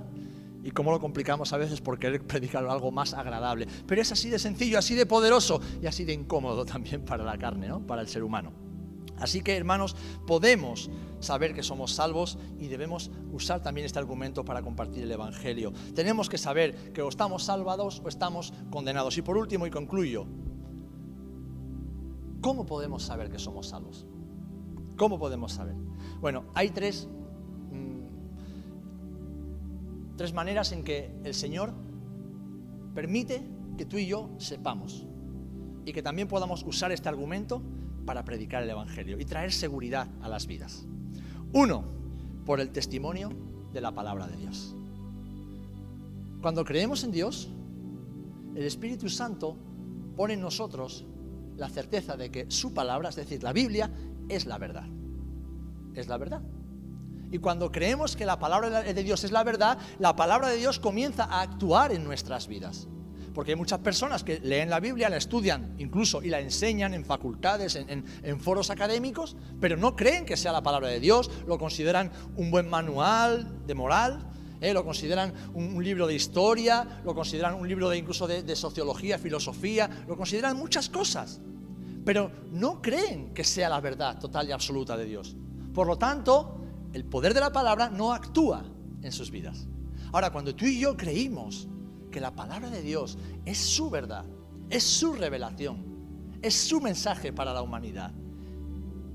Y cómo lo complicamos a veces por querer predicar algo más agradable. Pero es así de sencillo, así de poderoso y así de incómodo también para la carne, ¿no? Para el ser humano. Así que, hermanos, podemos saber que somos salvos y debemos usar también este argumento para compartir el Evangelio. Tenemos que saber que o estamos salvados o estamos condenados. Y por último, y concluyo, ¿cómo podemos saber que somos salvos? ¿Cómo podemos saber? Bueno, hay tres maneras en que el Señor permite que tú y yo sepamos y que también podamos usar este argumento para predicar el Evangelio y traer seguridad a las vidas. Uno, por el testimonio de la palabra de Dios. Cuando creemos en Dios, el Espíritu Santo pone en nosotros la certeza de que su palabra, es decir, la Biblia, es la verdad. Es la verdad. Y cuando creemos que la palabra de Dios es la verdad, la palabra de Dios comienza a actuar en nuestras vidas. Porque hay muchas personas que leen la Biblia, la estudian incluso y la enseñan en facultades, en foros académicos, pero no creen que sea la palabra de Dios, lo consideran un buen manual de moral, lo consideran un libro de historia, lo consideran un libro incluso de sociología, filosofía, lo consideran muchas cosas, pero no creen que sea la verdad total y absoluta de Dios. Por lo tanto, el poder de la palabra no actúa en sus vidas. Ahora, cuando tú y yo creímos que la palabra de Dios es su verdad, es su revelación, es su mensaje para la humanidad,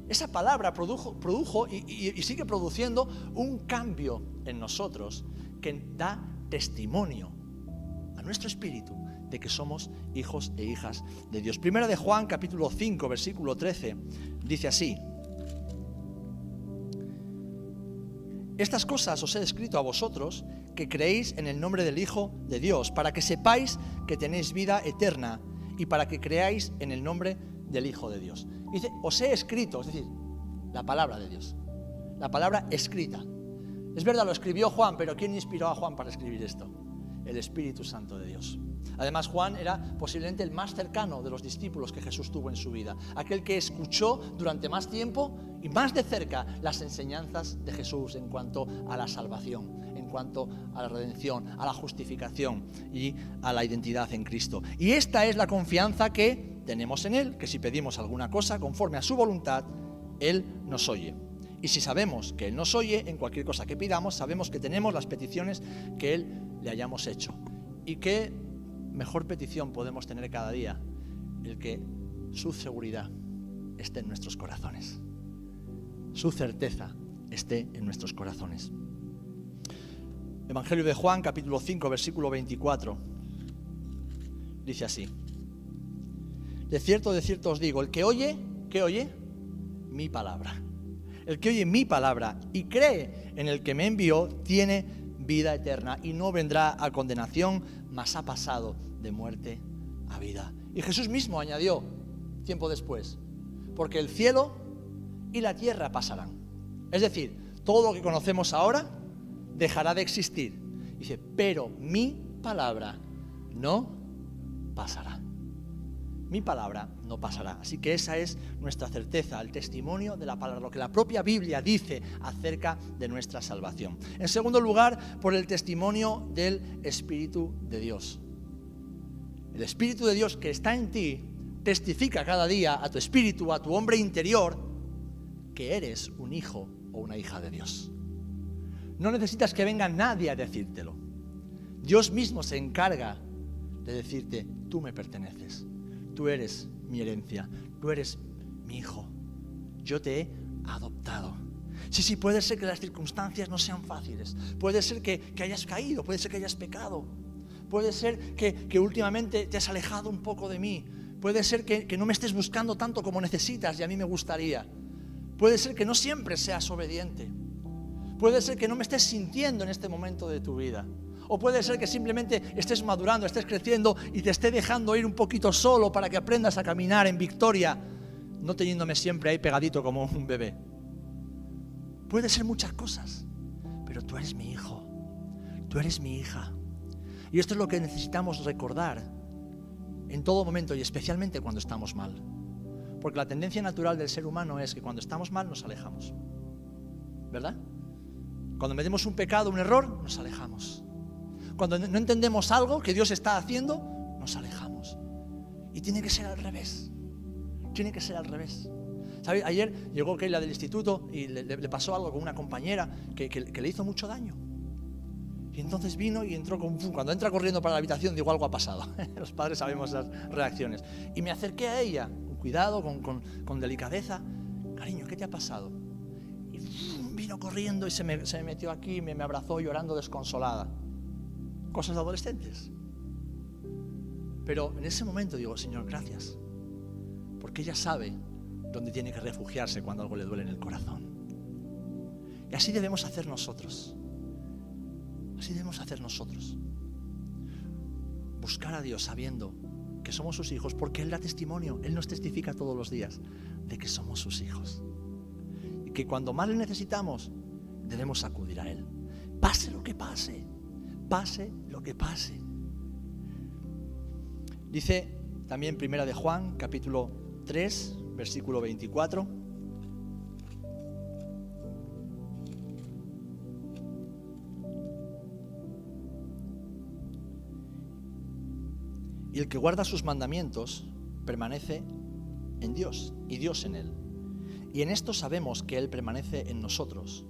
esa palabra produjo y sigue produciendo un cambio en nosotros que da testimonio a nuestro espíritu, de que somos hijos e hijas de Dios. Primera de Juan, capítulo 5, versículo 13, dice así: estas cosas os he escrito a vosotros que creéis en el nombre del Hijo de Dios, para que sepáis que tenéis vida eterna y para que creáis en el nombre del Hijo de Dios. Dice, os he escrito, es decir, la palabra de Dios, la palabra escrita. Es verdad, lo escribió Juan, pero ¿quién inspiró a Juan para escribir esto? El Espíritu Santo de Dios. Además, Juan era posiblemente el más cercano de los discípulos que Jesús tuvo en su vida, aquel que escuchó durante más tiempo y más de cerca las enseñanzas de Jesús en cuanto a la salvación, en cuanto a la redención, a la justificación y a la identidad en Cristo. Y esta es la confianza que tenemos en Él, que si pedimos alguna cosa conforme a su voluntad, Él nos oye. Y si sabemos que Él nos oye en cualquier cosa que pidamos, sabemos que tenemos las peticiones que Él le hayamos hecho. Y qué mejor petición podemos tener cada día, el que su seguridad esté en nuestros corazones, su certeza esté en nuestros corazones. Evangelio de Juan, capítulo 5, versículo 24, dice así: de cierto os digo, el que oye, ¿qué oye? Mi palabra. El que oye mi palabra y cree en el que me envió, tiene vida eterna y no vendrá a condenación, mas ha pasado de muerte a vida. Y Jesús mismo añadió, tiempo después, porque el cielo y la tierra pasarán. Es decir, todo lo que conocemos ahora dejará de existir. Dice, pero mi palabra no pasará. Mi palabra no pasará. Así que esa es nuestra certeza, el testimonio de la palabra, lo que la propia Biblia dice acerca de nuestra salvación. En segundo lugar, por el testimonio del Espíritu de Dios. El Espíritu de Dios que está en ti testifica cada día a tu espíritu, a tu hombre interior, que eres un hijo o una hija de Dios. No necesitas que venga nadie a decírtelo. Dios mismo se encarga de decirte, tú me perteneces. Tú eres mi herencia, tú eres mi hijo, yo te he adoptado. Sí, puede ser que las circunstancias no sean fáciles, puede ser que hayas caído, puede ser que hayas pecado, puede ser que últimamente te has alejado un poco de mí, puede ser que no me estés buscando tanto como necesitas y a mí me gustaría, puede ser que no siempre seas obediente, puede ser que no me estés sintiendo en este momento de tu vida. O puede ser que simplemente estés madurando, estés creciendo y te esté dejando ir un poquito solo para que aprendas a caminar en victoria, no teniéndome siempre ahí pegadito como un bebé. Puede ser muchas cosas, pero tú eres mi hijo, tú eres mi hija. Y esto es lo que necesitamos recordar en todo momento y especialmente cuando estamos mal. Porque la tendencia natural del ser humano es que cuando estamos mal nos alejamos. ¿Verdad? Cuando metemos un pecado, un error, nos alejamos. Cuando no entendemos algo que Dios está haciendo, nos alejamos. Y tiene que ser al revés. Tiene que ser al revés. ¿Sabes? Ayer llegó Keila del instituto y le pasó algo con una compañera que le hizo mucho daño. Y entonces vino y entró cuando entra corriendo para la habitación, digo, algo ha pasado. Los padres sabemos las reacciones. Y me acerqué a ella, con cuidado, con delicadeza. Cariño, ¿qué te ha pasado? Y vino corriendo y se me metió aquí, me abrazó llorando desconsolada. Cosas de adolescentes. Pero en ese momento digo, Señor, gracias, porque ella sabe dónde tiene que refugiarse cuando algo le duele en el corazón. Y así debemos hacer nosotros. Así debemos hacer nosotros. Buscar a Dios sabiendo que somos sus hijos, porque Él da testimonio, Él nos testifica todos los días de que somos sus hijos. Y que cuando más le necesitamos, debemos acudir a Él. Pase lo que pase. Pase lo que pase. Dice también Primera de Juan, capítulo 3, versículo 24. Y el que guarda sus mandamientos permanece en Dios y Dios en él. Y en esto sabemos que Él permanece en nosotros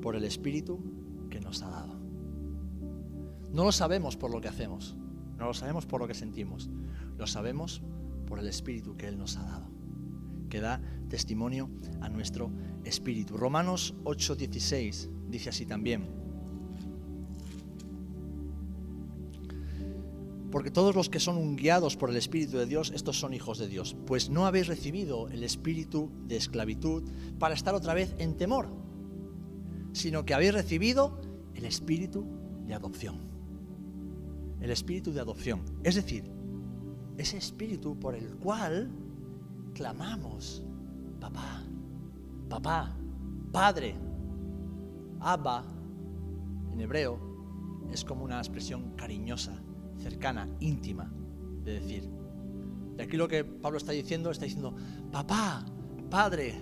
por el Espíritu que nos ha dado. No lo sabemos por lo que hacemos, no lo sabemos por lo que sentimos, lo sabemos por el Espíritu que Él nos ha dado, que da testimonio a nuestro espíritu. Romanos 8:16 dice así también: Porque todos los que son guiados por el Espíritu de Dios, estos son hijos de Dios. Pues no habéis recibido el espíritu de esclavitud para estar otra vez en temor, sino que habéis recibido el espíritu de adopción. El espíritu de adopción. Es decir, ese espíritu por el cual clamamos, papá, papá, padre. Abba, en hebreo, es como una expresión cariñosa, cercana, íntima, de decir. Y aquí lo que Pablo está diciendo, papá, padre,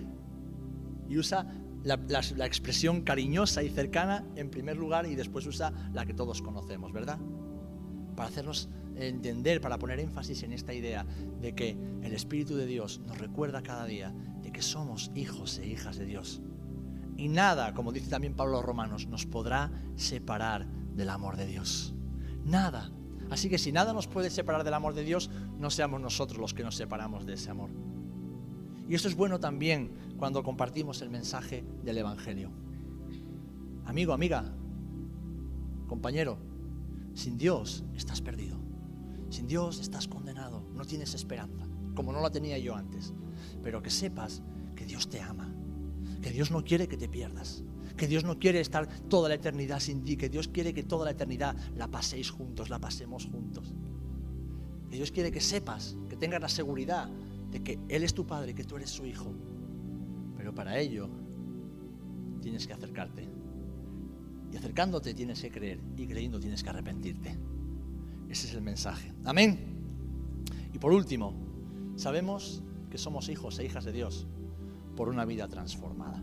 y usa la expresión cariñosa y cercana en primer lugar y después usa la que todos conocemos, ¿verdad? Para hacernos entender, para poner énfasis en esta idea de que el Espíritu de Dios nos recuerda cada día de que somos hijos e hijas de Dios. Y nada, como dice también Pablo a los Romanos, nos podrá separar del amor de Dios. Nada. Así que si nada nos puede separar del amor de Dios, no seamos nosotros los que nos separamos de ese amor. Y esto es bueno también cuando compartimos el mensaje del Evangelio. Amigo, amiga, compañero, sin Dios estás perdido. Sin Dios estás condenado, no tienes esperanza, como no la tenía yo antes. Pero que sepas que Dios te ama, que Dios no quiere que te pierdas, que Dios no quiere estar toda la eternidad sin ti, que Dios quiere que toda la eternidad la paséis juntos, la pasemos juntos. Que Dios quiere que sepas, que tengas la seguridad de que Él es tu Padre, que tú eres su Hijo. Pero para ello tienes que acercarte. Y acercándote tienes que creer, y creyendo tienes que arrepentirte. Ese es el mensaje. Amén. Y por último, sabemos que somos hijos e hijas de Dios por una vida transformada.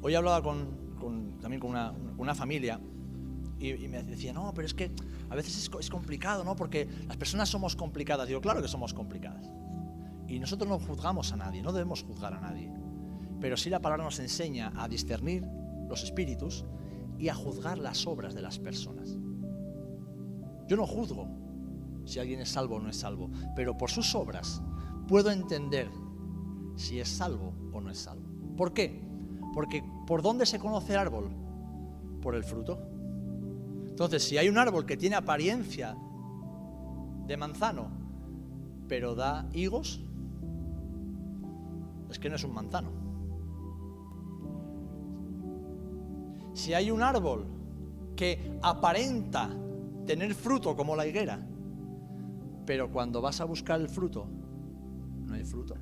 Hoy hablaba también con una familia y me decía, no, pero es que a veces es complicado, ¿no? Porque las personas somos complicadas. Digo, claro que somos complicadas. Y nosotros no juzgamos a nadie, no debemos juzgar a nadie. Pero sí la palabra nos enseña a discernir los espíritus y a juzgar las obras de las personas. Yo no juzgo si alguien es salvo o no es salvo, pero por sus obras puedo entender si es salvo o no es salvo. ¿Por qué? Porque ¿por dónde se conoce el árbol? Por el fruto. Entonces, si hay un árbol que tiene apariencia de manzano, pero da higos, es que no es un manzano. Si hay un árbol que aparenta tener fruto como la higuera, pero cuando vas a buscar el fruto, no hay fruto.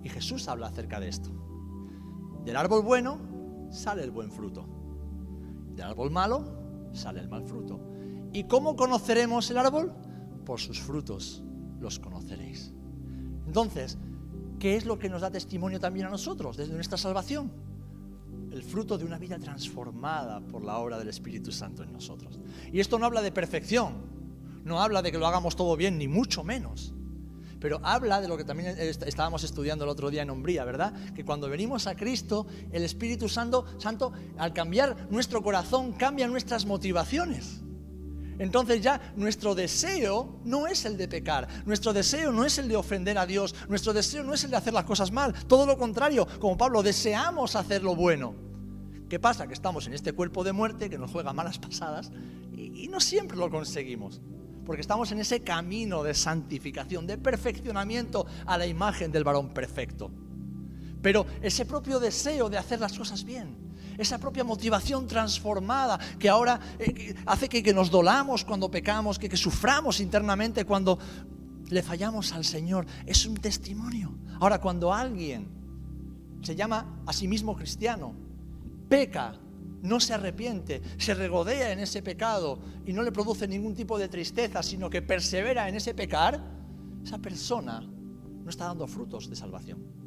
Y Jesús habla acerca de esto. Del árbol bueno sale el buen fruto. Del árbol malo sale el mal fruto. ¿Y cómo conoceremos el árbol? Por sus frutos los conoceréis. Entonces, ¿qué es lo que nos da testimonio también a nosotros desde nuestra salvación? El fruto de una vida transformada por la obra del Espíritu Santo en nosotros. Y esto no habla de perfección, no habla de que lo hagamos todo bien, ni mucho menos. Pero habla de lo que también estábamos estudiando el otro día en Umbría, ¿verdad? Que cuando venimos a Cristo, el Espíritu Santo, al cambiar nuestro corazón, cambia nuestras motivaciones. Entonces ya nuestro deseo no es el de pecar, nuestro deseo no es el de ofender a Dios, nuestro deseo no es el de hacer las cosas mal, todo lo contrario, como Pablo, deseamos hacer lo bueno. ¿Qué pasa? Que estamos en este cuerpo de muerte que nos juega malas pasadas y no siempre lo conseguimos, porque estamos en ese camino de santificación, de perfeccionamiento a la imagen del varón perfecto. Pero ese propio deseo de hacer las cosas bien, esa propia motivación transformada que ahora hace que nos dolamos cuando pecamos, que suframos internamente cuando le fallamos al Señor, es un testimonio. Ahora, cuando alguien se llama a sí mismo cristiano, peca, no se arrepiente, se regodea en ese pecado y no le produce ningún tipo de tristeza, sino que persevera en ese pecar, esa persona no está dando frutos de salvación.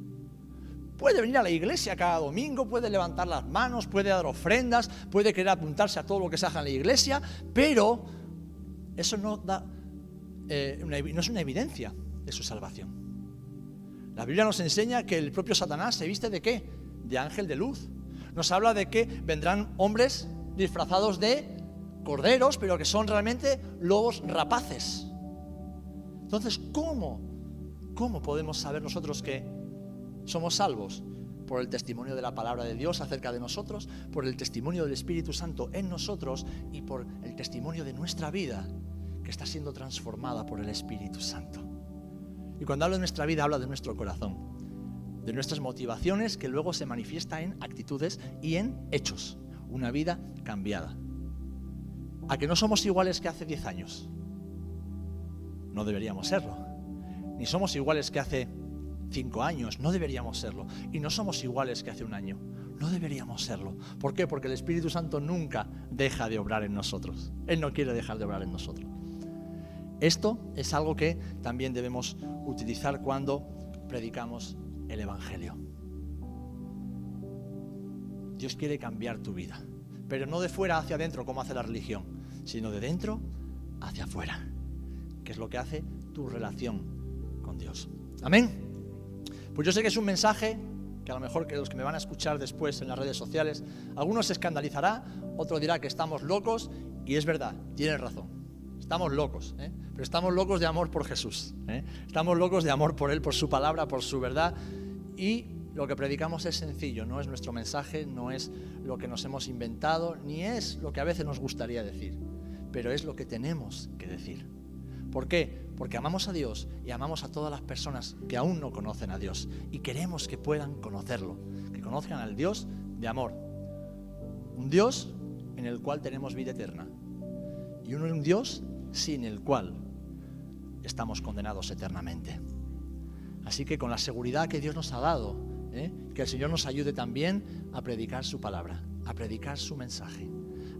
Puede venir a la iglesia cada domingo, puede levantar las manos, puede dar ofrendas, puede querer apuntarse a todo lo que se haga en la iglesia, pero eso no es una evidencia de su salvación. La Biblia nos enseña que el propio Satanás se viste ¿de qué? De ángel de luz. Nos habla de que vendrán hombres disfrazados de corderos, pero que son realmente lobos rapaces. Entonces, ¿cómo podemos saber nosotros que somos salvos? por el testimonio de la palabra de Dios acerca de nosotros, por el testimonio del Espíritu Santo en nosotros y por el testimonio de nuestra vida que está siendo transformada por el Espíritu Santo. Y cuando habla de nuestra vida, habla de nuestro corazón, de nuestras motivaciones que luego se manifiesta en actitudes y en hechos. Una vida cambiada. ¿A que no somos iguales que hace 10 años? No deberíamos serlo. Ni somos iguales que hace 5 años, no deberíamos serlo. Y no somos iguales que hace un año, no deberíamos serlo. ¿Por qué? Porque el Espíritu Santo nunca deja de obrar en nosotros. Él no quiere dejar de obrar en nosotros. Esto es algo que también debemos utilizar cuando predicamos el Evangelio. Dios quiere cambiar tu vida, pero no de fuera hacia adentro como hace la religión, sino de dentro hacia afuera, que es lo que hace tu relación con Dios. Amén. Pues yo sé que es un mensaje que a lo mejor que los que me van a escuchar después en las redes sociales, algunos se escandalizará, otro dirá que estamos locos, y es verdad, tienes razón, estamos locos, pero estamos locos de amor por Jesús, estamos locos de amor por Él, por su palabra, por su verdad, y lo que predicamos es sencillo, no es nuestro mensaje, no es lo que nos hemos inventado, ni es lo que a veces nos gustaría decir, pero es lo que tenemos que decir. ¿Por qué? Porque amamos a Dios y amamos a todas las personas que aún no conocen a Dios y queremos que puedan conocerlo, que conozcan al Dios de amor. Un Dios en el cual tenemos vida eterna y un Dios sin el cual estamos condenados eternamente. Así que con la seguridad que Dios nos ha dado, que el Señor nos ayude también a predicar su palabra, a predicar su mensaje,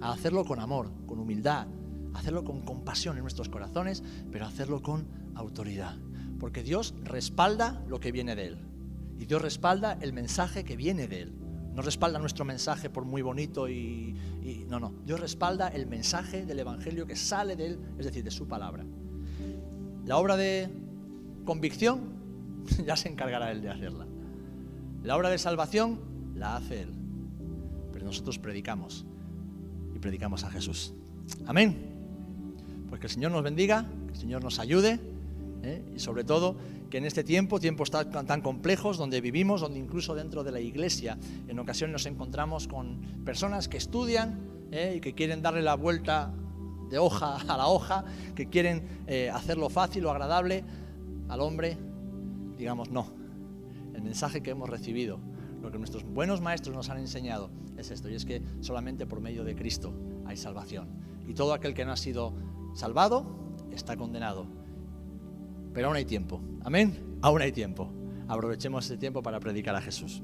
a hacerlo con amor, con humildad, hacerlo con compasión en nuestros corazones, pero hacerlo con autoridad. Porque Dios respalda lo que viene de Él. Y Dios respalda el mensaje que viene de Él. No respalda nuestro mensaje por muy bonito no. Dios respalda el mensaje del Evangelio que sale de Él, es decir, de su palabra. La obra de convicción ya se encargará Él de hacerla. La obra de salvación la hace Él. Pero nosotros predicamos y predicamos a Jesús. Amén. Pues que el Señor nos bendiga, que el Señor nos ayude, y sobre todo que en este tiempos tan complejos donde vivimos, donde incluso dentro de la iglesia en ocasiones nos encontramos con personas que estudian y que quieren darle la vuelta de hoja a la hoja, que quieren hacerlo fácil o agradable al hombre. Digamos no, el mensaje que hemos recibido, lo que nuestros buenos maestros nos han enseñado es esto, y es que solamente por medio de Cristo hay salvación. Y todo aquel que no ha sido salvado está condenado. Pero aún hay tiempo. Amén. Aún hay tiempo. Aprovechemos este tiempo para predicar a Jesús.